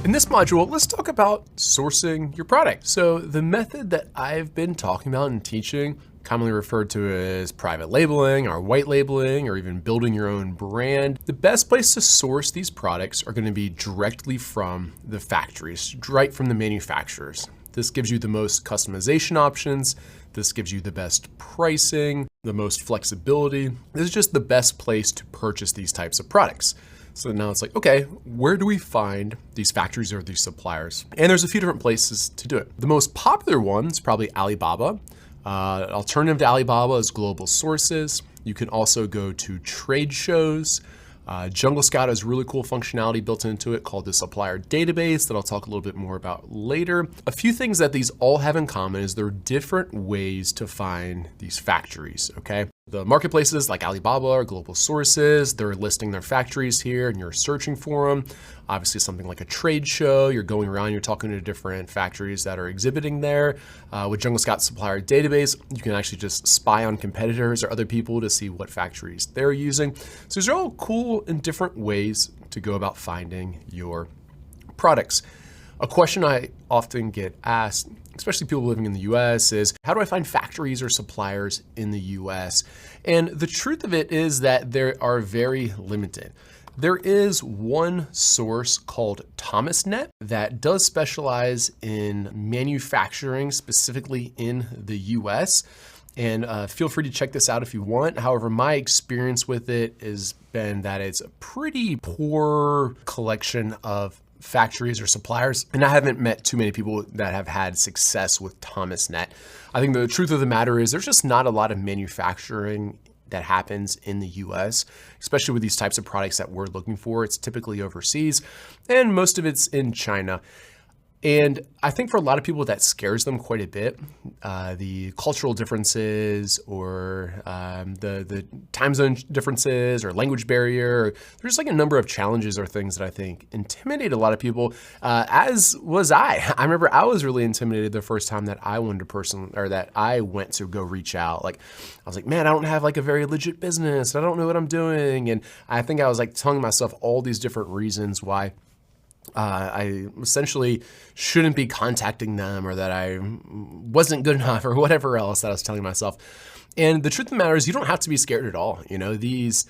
In this module, let's talk about sourcing your product. So the method that I've been talking about and teaching, commonly referred to as private labeling or white labeling or even building your own brand. The best place to source these products are going to be directly from the factories, right from the manufacturers. This gives you the most customization options. This gives you the best pricing, the most flexibility. This is just the best place to purchase these types of products. So now it's like, okay, where do we find these factories or these suppliers? And there's a few different places to do it. The most popular one is probably Alibaba. Alternative to Alibaba is Global Sources. You can also go to trade shows. Jungle Scout has really cool functionality built into it called the supplier database that I'll talk a little bit more about later. A few things that these all have in common is there are different ways to find these factories, okay? The marketplaces like Alibaba or Global Sources, they're listing their factories here and you're searching for them. Obviously something like a trade show, you're going around, you're talking to different factories that are exhibiting there. With Jungle Scout Supplier Database, you can actually just spy on competitors or other people to see what factories they're using. So these are all cool and different ways to go about finding your products. A question I often get asked, especially people living in the US, is how do I find factories or suppliers in the US? And the truth of it is that they are very limited. There is one source called Thomasnet that does specialize in manufacturing, specifically in the US. And feel free to check this out if you want. However, my experience with it has been that it's a pretty poor collection of factories or suppliers. And I haven't met too many people that have had success with Thomasnet. I think the truth of the matter is there's just not a lot of manufacturing that happens in the US, especially with these types of products that we're looking for. It's typically overseas and most of it's in China. And I think for a lot of people that scares them quite a bit, the cultural differences or the time zone differences or language barrier. There's like a number of challenges or things that I think intimidate a lot of people, as was I. I remember I was really intimidated the first time that I went to go reach out. Like I was like, man, I don't have like a very legit business. I don't know what I'm doing. And I think I was like telling myself all these different reasons why I essentially shouldn't be contacting them or that I wasn't good enough or whatever else that I was telling myself. And the truth of the matter is you don't have to be scared at all. You know, these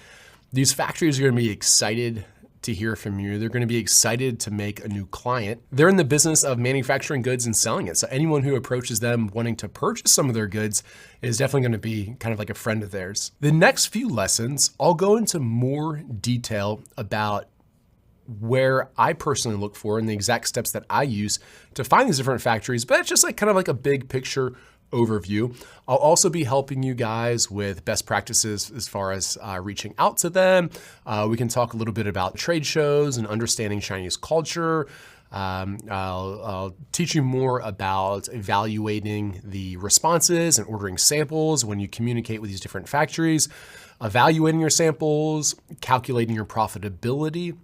factories are going to be excited to hear from you. They're going to be excited to make a new client. They're in the business of manufacturing goods and selling it. So anyone who approaches them wanting to purchase some of their goods is definitely going to be kind of like a friend of theirs. The next few lessons, I'll go into more detail about where I personally look for and the exact steps that I use to find these different factories, but it's just like kind of like a big picture overview. I'll also be helping you guys with best practices as far as reaching out to them. We can talk a little bit about trade shows and understanding Chinese culture. I'll teach you more about evaluating the responses and ordering samples when you communicate with these different factories, evaluating your samples, calculating your profitability,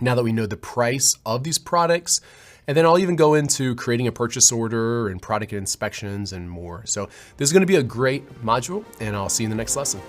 now that we know the price of these products. And then I'll even go into creating a purchase order and product inspections and more. So this is going to be a great module, and I'll see you in the next lesson.